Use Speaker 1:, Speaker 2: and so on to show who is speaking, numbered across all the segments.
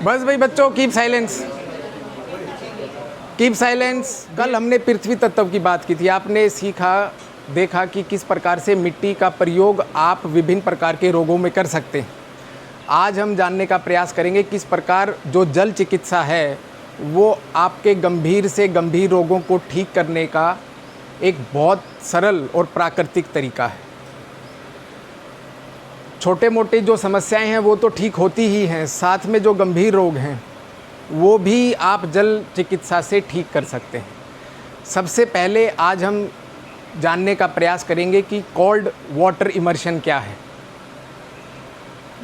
Speaker 1: बस भाई बच्चों, कीप साइलेंस, कीप साइलेंस। कल हमने पृथ्वी तत्व की बात की थी। आपने सीखा, देखा कि किस प्रकार से मिट्टी का प्रयोग आप विभिन्न प्रकार के रोगों में कर सकते हैं। आज हम जानने का प्रयास करेंगे किस प्रकार जो जल चिकित्सा है वो आपके गंभीर से गंभीर रोगों को ठीक करने का एक बहुत सरल और प्राकृतिक तरीका है। छोटे मोटे जो समस्याएं हैं वो तो ठीक होती ही हैं, साथ में जो गंभीर रोग हैं वो भी आप जल चिकित्सा से ठीक कर सकते हैं। सबसे पहले आज हम जानने का प्रयास करेंगे कि कोल्ड वाटर इमर्शन क्या है।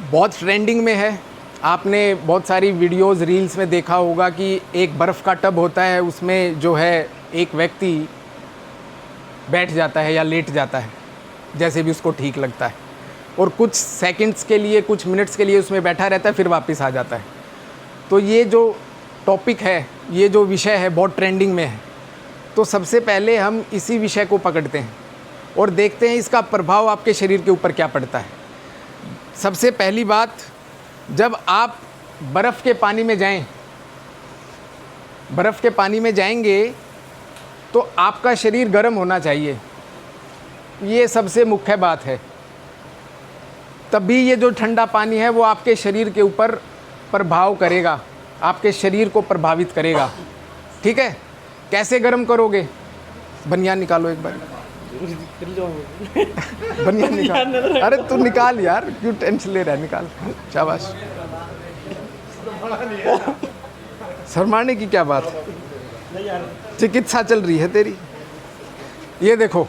Speaker 1: बहुत ट्रेंडिंग में है। आपने बहुत सारी वीडियोस रील्स में देखा होगा कि एक बर्फ़ का टब होता है, उसमें जो है एक व्यक्ति बैठ जाता है या लेट जाता है, जैसे भी उसको ठीक लगता है, और कुछ सेकंड्स के लिए, कुछ मिनट्स के लिए उसमें बैठा रहता है, फिर वापस आ जाता है। तो ये जो टॉपिक है, ये जो विषय है, बहुत ट्रेंडिंग में है। तो सबसे पहले हम इसी विषय को पकड़ते हैं और देखते हैं इसका प्रभाव आपके शरीर के ऊपर क्या पड़ता है। सबसे पहली बात, जब आप बर्फ़ के पानी में जाएं, बर्फ़ के पानी में जाएंगे तो आपका शरीर गर्म होना चाहिए। ये सबसे मुख्य बात है। तभी ये जो ठंडा पानी है वो आपके शरीर के ऊपर प्रभाव करेगा, आपके शरीर को प्रभावित करेगा। ठीक है, कैसे गर्म करोगे? बनियान निकालो एक बार। बनियान निकाल। अरे तू निकाल यार, क्यों टेंशन ले रहा है, निकाल। शाबाश। शर्माने की क्या बात, चिकित्सा चल रही है तेरी। ये देखो,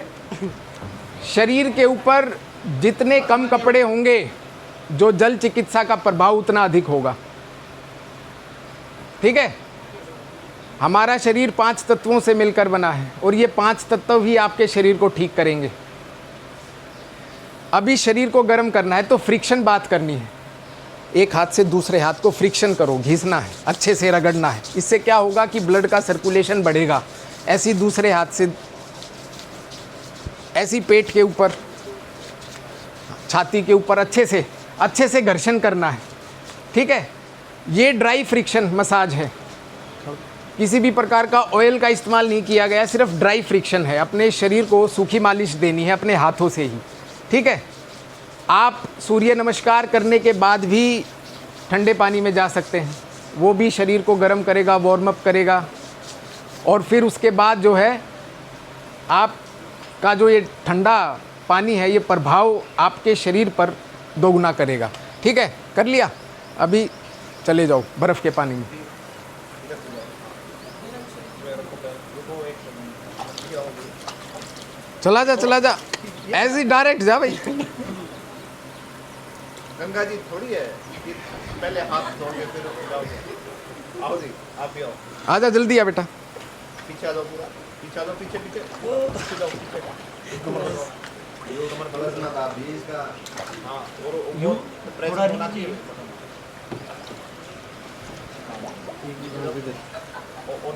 Speaker 1: शरीर के ऊपर जितने कम कपड़े होंगे, जो जल चिकित्सा का प्रभाव उतना अधिक होगा। ठीक है, हमारा शरीर 5 तत्वों से मिलकर बना है और ये 5 तत्व ही आपके शरीर को ठीक करेंगे। अभी शरीर को गर्म करना है तो फ्रिक्शन बात करनी है। एक हाथ से दूसरे हाथ को फ्रिक्शन करो, घिसना है, अच्छे से रगड़ना है। इससे क्या होगा कि ब्लड का सर्कुलेशन बढ़ेगा। ऐसी दूसरे हाथ से, ऐसी पेट के ऊपर, छाती के ऊपर अच्छे से घर्षण करना है। ठीक है, ये ड्राई फ्रिक्शन मसाज है। किसी भी प्रकार का ऑयल का इस्तेमाल नहीं किया गया, सिर्फ ड्राई फ्रिक्शन है। अपने शरीर को सूखी मालिश देनी है अपने हाथों से ही। ठीक है, आप सूर्य नमस्कार करने के बाद भी ठंडे पानी में जा सकते हैं, वो भी शरीर को गर्म करेगा, वार्म अप करेगा। और फिर उसके बाद जो है आपका जो ये ठंडा पानी है, ये प्रभाव आपके शरीर पर दोगुना करेगा। ठीक है, कर लिया? अभी चले जाओ बर्फ़ के पानी में। चला जा, ऐसे ही डायरेक्ट जा भाई।
Speaker 2: गंगा जी थोड़ी है कि पहले हाथ धोगे फिर जाओगे। आओ जी, आप भी आओ।
Speaker 1: आजा जल्दी आ बेटा।
Speaker 2: पीछे आ जाओ, पूरा पीछे आ जाओ, पीछे जाओ, कमर बदलना था बीज का। हाँ, और वो प्रेशर होना चाहिए।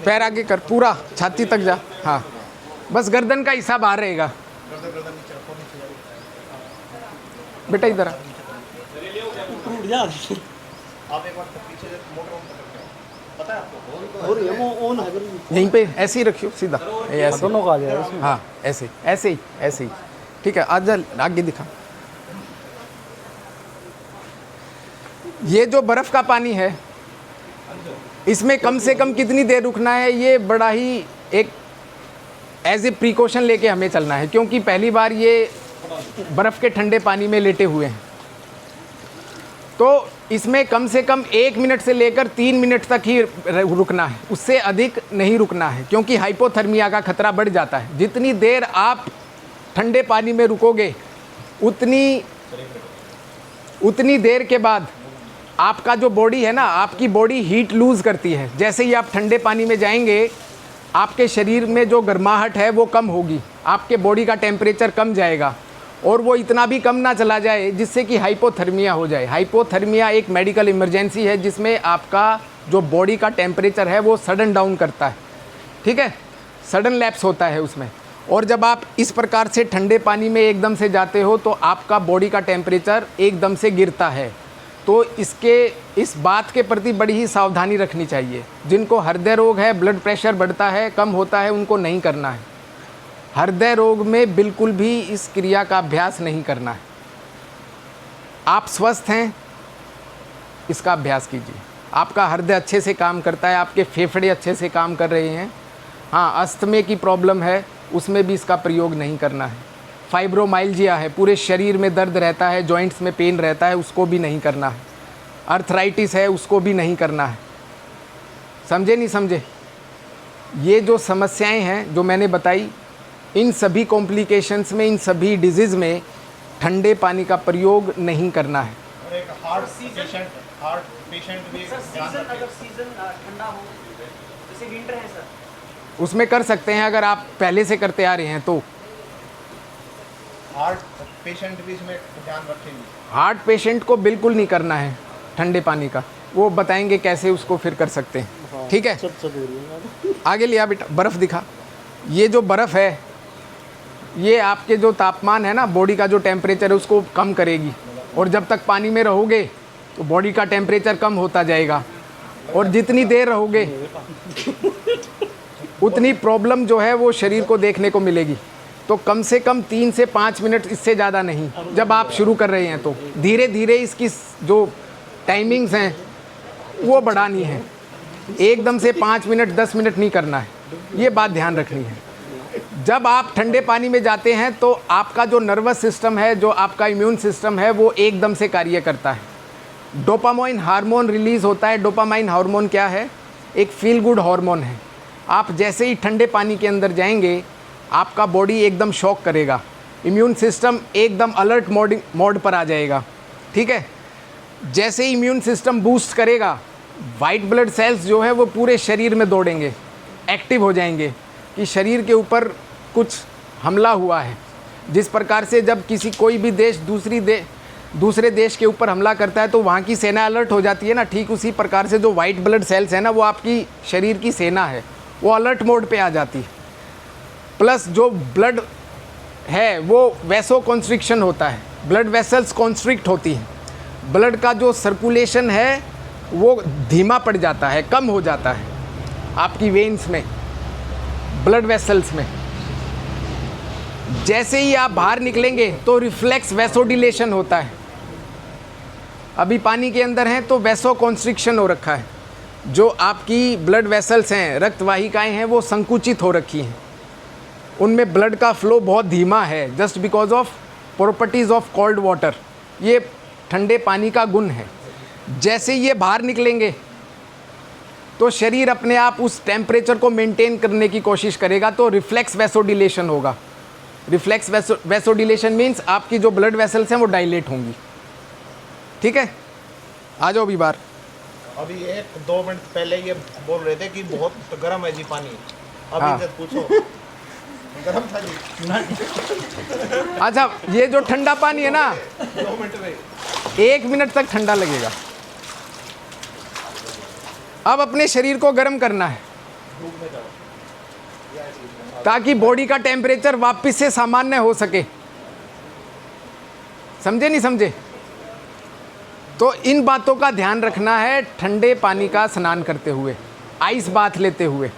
Speaker 1: पैर आगे कर, पूरा छाती तक जा। हाँ, बस गर्दन का हिस्सा बाहर रहेगा। बेटा इधर आ।
Speaker 2: आप एक बार पीछे मोटर ऑन करके आओ। पता है आपको? और ये ऑन है
Speaker 1: यहीं पे ऐसे ही रखियो सीधा, ऐसे
Speaker 3: दोनों का आ जाएगा इसमें।
Speaker 1: हाँ, ऐसे ही। ठीक है, आजा आगे दिखा। ये जो बर्फ़ का पानी है, इसमें कम से कम कितनी देर रुकना है, ये बड़ा ही एक एज ए प्रिकॉशन लेके हमें चलना है, क्योंकि पहली बार ये बर्फ़ के ठंडे पानी में लेटे हुए हैं। तो इसमें कम से कम 1 मिनट से लेकर 3 मिनट तक ही रुकना है, उससे अधिक नहीं रुकना है, क्योंकि हाइपोथर्मिया का खतरा बढ़ जाता है। जितनी देर आप ठंडे पानी में रुकोगे, उतनी देर के बाद आपका जो बॉडी है ना, आपकी बॉडी हीट लूज़ करती है। जैसे ही आप ठंडे पानी में जाएंगे, आपके शरीर में जो गर्माहट है वो कम होगी, आपके बॉडी का टेम्परेचर कम जाएगा, और वो इतना भी कम ना चला जाए जिससे कि हाइपोथर्मिया हो जाए। हाइपोथर्मिया एक मेडिकल इमरजेंसी है जिसमें आपका जो बॉडी का टेम्परेचर है वो सडन डाउन करता है। ठीक है, सडन लैप्स होता है उसमें। और जब आप इस प्रकार से ठंडे पानी में एकदम से जाते हो तो आपका बॉडी का टेम्परेचर एकदम से गिरता है। तो इस बात के प्रति बड़ी ही सावधानी रखनी चाहिए। जिनको हृदय रोग है, ब्लड प्रेशर बढ़ता है, कम होता है, उनको नहीं करना है। हृदय रोग में बिल्कुल भी इस क्रिया का अभ्यास नहीं करना है। आप स्वस्थ हैं, इसका अभ्यास कीजिए। आपका हृदय अच्छे से काम करता है, आपके फेफड़े अच्छे से काम कर रहे हैं। हाँ, अस्थमे की प्रॉब्लम है, उसमें भी इसका प्रयोग नहीं करना है। फाइब्रोमाइल्जिया है, पूरे शरीर में दर्द रहता है, जॉइंट्स में पेन रहता है, उसको भी नहीं करना है। अर्थराइटिस है, उसको भी नहीं करना है। समझे नहीं समझे? ये जो समस्याएं हैं जो मैंने बताई, इन सभी कॉम्प्लिकेशंस में, इन सभी डिजीज़ में ठंडे पानी का प्रयोग नहीं करना है।
Speaker 2: और एक हार्ट पेशेंट भी
Speaker 3: अगर सीजन ठंडा हो, जैसे विंटर है सर,
Speaker 1: उसमें कर सकते हैं अगर आप पहले से करते आ रहे हैं तो।
Speaker 2: हार्ट पेशेंट भी इसमें ध्यान रखेंगे।
Speaker 1: हार्ट पेशेंट को बिल्कुल नहीं करना है ठंडे पानी का, वो बताएंगे कैसे उसको फिर कर सकते हैं। ठीक है, आगे लिया बेटा, बर्फ़ दिखा। ये जो बर्फ़ है, ये आपके जो तापमान है ना, बॉडी का जो टेम्परेचर है उसको कम करेगी। और जब तक पानी में रहोगे तो बॉडी का टेम्परेचर कम होता जाएगा, और जितनी देर रहोगे उतनी प्रॉब्लम जो है वो शरीर को देखने को मिलेगी। तो कम से कम 3 से 5 मिनट, इससे ज़्यादा नहीं। जब आप शुरू कर रहे हैं तो धीरे धीरे इसकी जो टाइमिंग्स हैं वो बढ़ानी है। एकदम से 5 मिनट 10 मिनट नहीं करना है, ये बात ध्यान रखनी है। जब आप ठंडे पानी में जाते हैं तो आपका जो नर्वस सिस्टम है, जो आपका इम्यून सिस्टम है, वो एकदम से कार्य करता है। डोपामाइन हार्मोन रिलीज़ होता है। डोपामाइन हार्मोन क्या है? एक फील गुड हार्मोन है। आप जैसे ही ठंडे पानी के अंदर जाएंगे, आपका बॉडी एकदम शॉक करेगा, इम्यून सिस्टम एकदम अलर्ट मोड पर आ जाएगा। ठीक है, जैसे ही इम्यून सिस्टम बूस्ट करेगा, वाइट ब्लड सेल्स जो है वो पूरे शरीर में दौड़ेंगे, एक्टिव हो जाएंगे कि शरीर के ऊपर कुछ हमला हुआ है। जिस प्रकार से जब कोई भी देश दूसरे देश के ऊपर हमला करता है तो वहाँ की सेना अलर्ट हो जाती है ना, ठीक उसी प्रकार से जो वाइट ब्लड सेल्स है ना, वो आपकी शरीर की सेना है, वो अलर्ट मोड पे आ जाती है। प्लस जो ब्लड है वो वैसो कॉन्स्ट्रिक्शन होता है, ब्लड वेसल्स कॉन्स्ट्रिक्ट होती हैं, ब्लड का जो सर्कुलेशन है वो धीमा पड़ जाता है, कम हो जाता है आपकी वेन्स में, ब्लड वेसल्स में। जैसे ही आप बाहर निकलेंगे तो रिफ्लेक्स वैसोडिलेशन होता है। अभी पानी के अंदर हैं तो वैसो कॉन्स्ट्रिक्शन हो रखा है, जो आपकी ब्लड वेसल्स हैं, रक्त वाहिकाएँ हैं, वो संकुचित हो रखी हैं, उनमें ब्लड का फ्लो बहुत धीमा है, just because of properties of cold water. ये ठंडे पानी का गुण है। जैसे ये बाहर निकलेंगे तो शरीर अपने आप उस टेम्परेचर को मेंटेन करने की कोशिश करेगा, तो रिफ्लेक्स वैसोडिलेशन होगा। रिफ्लेक्स वैसोडिलेशन मीन्स आपकी जो ब्लड वेसल्स हैं वो डायलेट होंगी। ठीक है, आ जाओ अभी बाहर।
Speaker 2: अभी 1-2 मिनट पहले ये बोल रहे थे कि बहुत गर्म है जी पानी, अभी
Speaker 1: हाँ।
Speaker 2: तक पूछो गर्म था जी।
Speaker 1: अच्छा, ये जो ठंडा पानी है ना,
Speaker 2: 2 मिनट में
Speaker 1: 1 मिनट तक ठंडा लगेगा। अब अपने शरीर को गर्म करना है ताकि बॉडी का टेम्परेचर वापस से सामान्य हो सके। समझे नहीं समझे? तो इन बातों का ध्यान रखना है ठंडे पानी का स्नान करते हुए, आइस बाथ लेते हुए।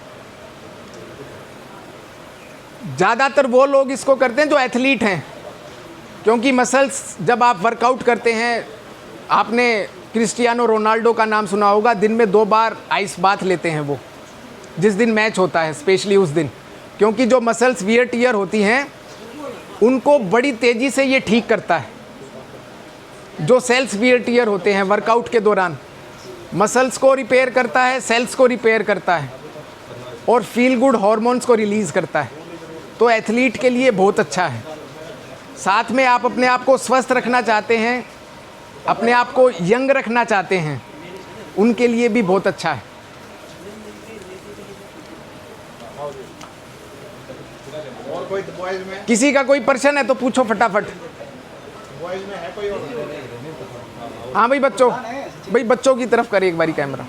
Speaker 1: ज़्यादातर वो लोग इसको करते हैं जो एथलीट हैं, क्योंकि मसल्स, जब आप वर्कआउट करते हैं, आपने क्रिस्टियानो रोनाल्डो का नाम सुना होगा, दिन में 2 बार आइस बाथ लेते हैं वो, जिस दिन मैच होता है, स्पेशली उस दिन, क्योंकि जो मसल्स वियर टियर होती हैं उनको बड़ी तेज़ी से ये ठीक करता है। जो सेल्स वियर टियर होते हैं वर्कआउट के दौरान, मसल्स को रिपेयर करता है, सेल्स को रिपेयर करता है, और फील गुड हार्मोन्स को रिलीज़ करता है। तो एथलीट के लिए बहुत अच्छा है। साथ में आप अपने आप को स्वस्थ रखना चाहते हैं, अपने आप को यंग रखना चाहते हैं, उनके लिए भी बहुत अच्छा है।
Speaker 2: और कोई बॉयज में,
Speaker 1: किसी का कोई प्रश्न है तो पूछो फटाफट।
Speaker 2: बॉयज में है कोई और?
Speaker 1: हाँ भाई बच्चों, भाई बच्चों की तरफ करें एक बारी कैमरा।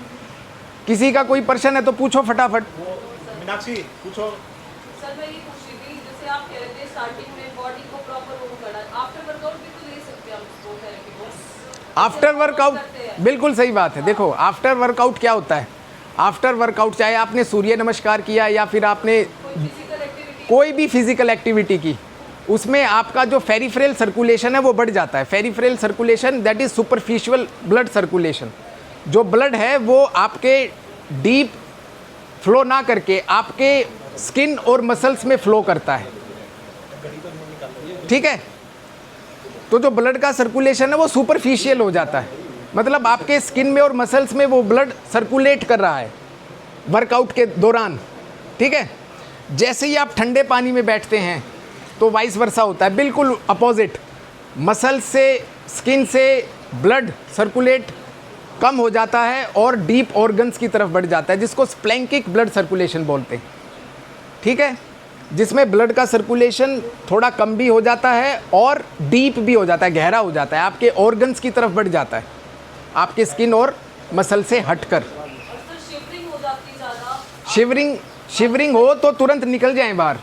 Speaker 1: किसी का कोई प्रश्न है तो पूछो फटाफट।
Speaker 2: मीनाक्षी पूछो।
Speaker 4: सर मैं ये पूछ रही थी, जैसे आप कह रहे थे स्टार्टिंग में बॉडी को प्रॉपर वो करना, आफ्टर वर्कआउट भी तो ले सकते हैं हम इसको थेरेपी को?
Speaker 1: आफ्टर वर्कआउट, बिल्कुल सही बात है। देखो आफ्टर वर्कआउट क्या होता है, आफ्टर वर्कआउट चाहे आपने सूर्य नमस्कार किया या फिर आपने
Speaker 4: फिजिकल एक्टिविटी
Speaker 1: कोई भी फिजिकल एक्टिविटी की, उसमें आपका जो फेरिफ्रल सर्कुलेशन है वो बढ़ जाता है। Peripheral circulation that is superficial blood circulation. जो ब्लड है वो आपके डीप फ्लो ना करके आपके स्किन और मसल्स में फ्लो करता है, ठीक है। तो जो ब्लड का सर्कुलेशन है वो सुपरफिशियल हो जाता है, मतलब आपके स्किन में और मसल्स में वो ब्लड सर्कुलेट कर रहा है वर्कआउट के दौरान, ठीक है। जैसे ही आप ठंडे पानी में बैठते हैं तो वाइस वर्सा होता है, बिल्कुल अपोजिट। मसल से स्किन से ब्लड सर्कुलेट कम हो जाता है और डीप ऑर्गन्स की तरफ बढ़ जाता है, जिसको स्प्लैंकिक ब्लड सर्कुलेशन बोलते हैं, ठीक है। जिसमें ब्लड का सर्कुलेशन थोड़ा कम भी हो जाता है और डीप भी हो जाता है, गहरा हो जाता है, आपके ऑर्गन्स की तरफ बढ़ जाता है, आपके स्किन और मसल से हटकर।
Speaker 4: और सर शिवरिंग हो जाती है ज़्यादा।
Speaker 1: शिवरिंग हो तो तुरंत निकल जाएं बाहर।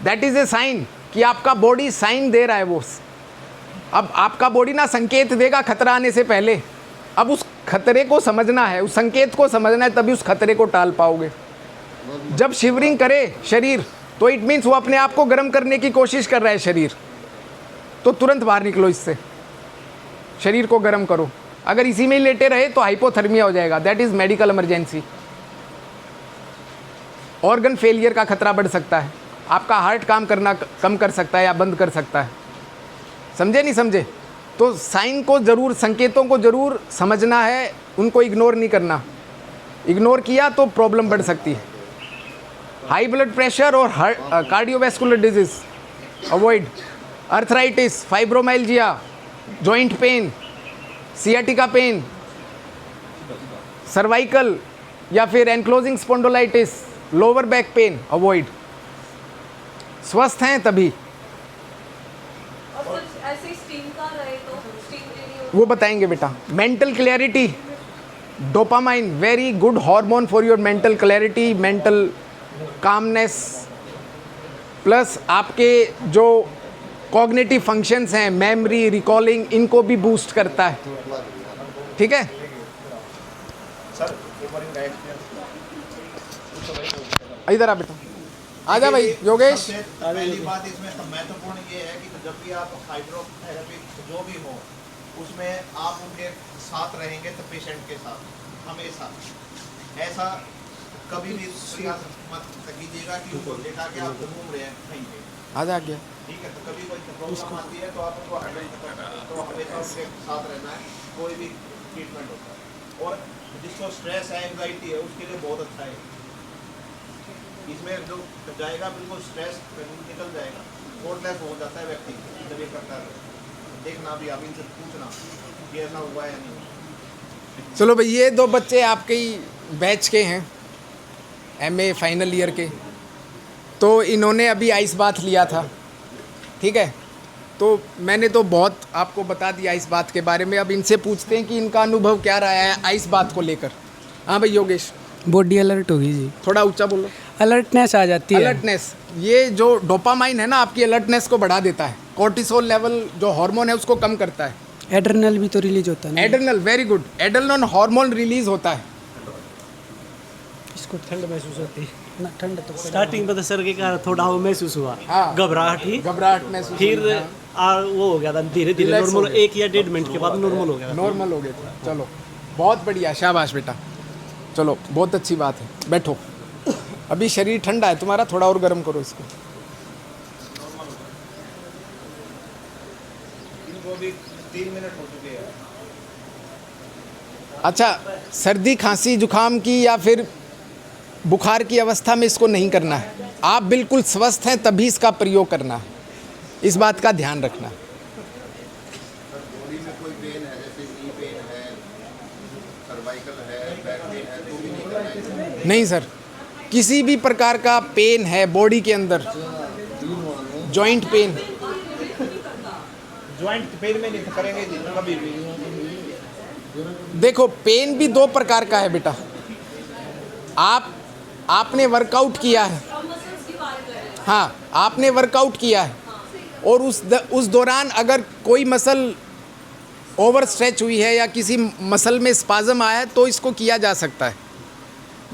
Speaker 1: दैट इज़ ए साइन कि आपका बॉडी साइन दे रहा है वो। अब आपका बॉडी ना संकेत देगा खतरा आने से पहले, अब उस खतरे को समझना है, उस संकेत को समझना है, तभी उस खतरे को टाल पाओगे। जब शिवरिंग करे शरीर तो इट मीन्स वो अपने आप को गर्म करने की कोशिश कर रहा है शरीर, तो तुरंत बाहर निकलो इससे, शरीर को गर्म करो। अगर इसी में ही लेटे रहे तो हाइपोथर्मिया हो जाएगा, that is medical emergency. Organ failure का खतरा बढ़ सकता है, आपका हार्ट काम करना कम कर सकता है या बंद कर सकता है। समझे नहीं समझे? तो साइन को ज़रूर, संकेतों को ज़रूर समझना है, उनको इग्नोर नहीं करना। इग्नोर किया तो प्रॉब्लम बढ़ सकती है। हाई ब्लड प्रेशर और cardiovascular disease avoid. Arthritis, fibromyalgia, joint pain, sciatica pain, cervical या फिर ankylosing spondylitis, lower back pain avoid. स्वस्थ हैं तभी।
Speaker 4: और सर ऐसे स्टीम का रहे तो स्टीम लेनी हो
Speaker 1: वो बताएंगे बेटा। Mental clarity, dopamine very good hormone for your mental clarity, mental calmness, plus आपके जो कॉग्निटिव फंक्शंस हैं, मेमोरी, रिकॉलिंग, इनको भी बूस्ट करता है, ठीक है।
Speaker 2: सर ऊपर ही बैठ
Speaker 1: इधर आ बेटा, आजा भाई योगेश।
Speaker 2: सबसे पहली बात इसमें महत्वपूर्ण ये है कि जब भी आप हाइड्रोथेरेपी जो भी हो उसमें आप उनके साथ रहेंगे तो पेशेंट के साथ हमेशा। ऐसा कभी भी प्रयास मत कीजिएगा कि उनको लेटा के आप घूम रहे हैं कहीं पे,
Speaker 1: आजा गया।
Speaker 2: ठीक है। तो कभी कोई प्रॉब्लम आती है तो आप उनको तो हमेशा उनके साथ रहना है, कोई भी ट्रीटमेंट होता है। और जिसको स्ट्रेस है, एंजाइटी है, उसके लिए बहुत अच्छा है। इसमें जो जाएगा बिल्कुल स्ट्रेस निकल जाएगा, कोर्टलेस हो जाता है व्यक्ति जब ये करता है। देखना भी आप इनसे पूछना कि ऐसा हुआ है या नहीं।
Speaker 1: चलो भाई, ये दो बच्चे आपके ही बैच के हैं, एमए फाइनल ईयर के। तो इन्होंने अभी आइस बाथ लिया था, ठीक है। तो मैंने तो बहुत आपको बता दिया इस बात के बारे में। अब इनसे पूछते हैं कि इनका अनुभव क्या रहा है आइस बाथ को लेकर। हाँ भाई योगेश,
Speaker 5: बॉडी अलर्ट होगी जी,
Speaker 1: थोड़ा ऊंचा बोलो।
Speaker 5: अलर्टनेस आ जाती है।
Speaker 1: अलर्टनेस, ये जो डोपामाइन है ना आपकी अलर्टनेस को बढ़ा देता है। कोर्टिसोल लेवल जो हार्मोन है उसको कम करता है।
Speaker 5: एड्रेनल भी तो रिलीज होता है ना।
Speaker 1: Adrenal, very good, adrenal hormone release होता है।
Speaker 5: इसको ठंड महसूस होती है ना, ठंड तो
Speaker 3: स्टार्टिंग में तो सर के कारण थोड़ा वो महसूस हुआ,
Speaker 1: हाँ।
Speaker 3: घबराहट ही,
Speaker 1: घबराहट महसूस
Speaker 3: फिर
Speaker 1: हुई, हाँ।
Speaker 3: वो हो गया था धीरे धीरे
Speaker 1: Relax हो
Speaker 3: नॉर्मल,
Speaker 1: गए।
Speaker 3: 1 या 1.5 मिनट के बाद नॉर्मल हो गया था।
Speaker 1: नॉर्मल हो गए थे। चलो बहुत बढ़िया, शाबाश बेटा, चलो बहुत अच्छी बात है। बैठो, अभी शरीर ठंडा है तुम्हारा, थोड़ा और गर्म करो इसको।
Speaker 2: इनको भी 3 मिनट हो चुके हैं।
Speaker 1: अच्छा, सर्दी खांसी जुकाम की या फिर बुखार की अवस्था में इसको नहीं करना है। आप बिल्कुल स्वस्थ हैं तभी इसका प्रयोग करना है, इस बात का ध्यान रखना है।
Speaker 2: बॉडी में कोई पेन है, जैसे नी पेन है, सर्वाइकल है, बैक पेन है, तो भी नहीं करना है।
Speaker 1: नहीं सर, किसी भी प्रकार का पेन है बॉडी के अंदर, जॉइंट पेन,
Speaker 2: ज्वाइंट पेन में नहीं करेंगे जी कभी भी।
Speaker 1: देखो पेन भी 2 प्रकार का है बेटा। आपने वर्कआउट किया है,
Speaker 4: मसल्स की बात कर रहे हैं।
Speaker 1: हाँ आपने वर्कआउट किया है और उस दौरान अगर कोई मसल ओवर स्ट्रेच हुई है या किसी मसल में स्पाज़म आया है तो इसको किया जा सकता है।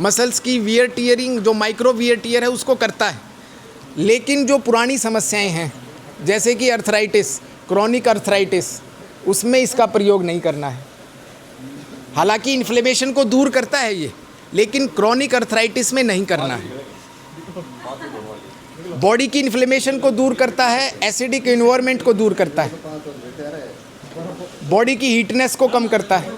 Speaker 1: मसल्स की वियर टीयरिंग जो माइक्रो वियर टीयर है उसको करता है। लेकिन जो पुरानी समस्याएं हैं जैसे कि अर्थराइटिस, क्रॉनिक अर्थराइटिस, उसमें इसका प्रयोग नहीं करना है। हालांकि इन्फ्लेमेशन को दूर करता है ये, लेकिन क्रॉनिक अर्थराइटिस में नहीं करना है। बॉडी की इन्फ्लेमेशन को दूर करता है, एसिडिक इन्वायरमेंट को दूर करता है, बॉडी की हीटनेस को कम करता है।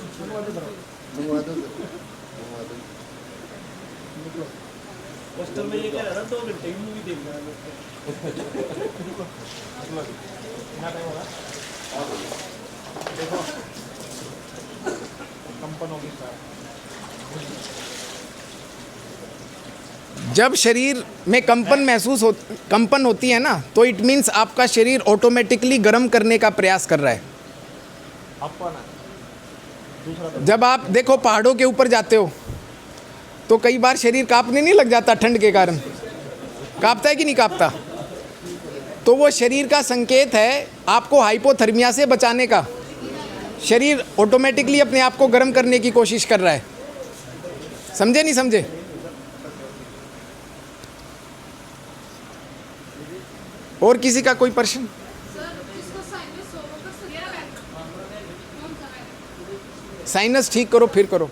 Speaker 1: जब शरीर में कंपन होती है ना, तो इट मीन्स आपका शरीर ऑटोमेटिकली गर्म करने का प्रयास कर रहा है। जब आप देखो पहाड़ों के ऊपर जाते हो तो कई बार शरीर कांपने नहीं लग जाता, ठंड के कारण कांपता है कि नहीं कांपता? तो वो शरीर का संकेत है आपको हाइपोथर्मिया से बचाने का। शरीर ऑटोमेटिकली अपने आप को गर्म करने की कोशिश कर रहा है। समझे नहीं समझे? और किसी का कोई प्रश्न? साइनस ठीक करो फिर करो।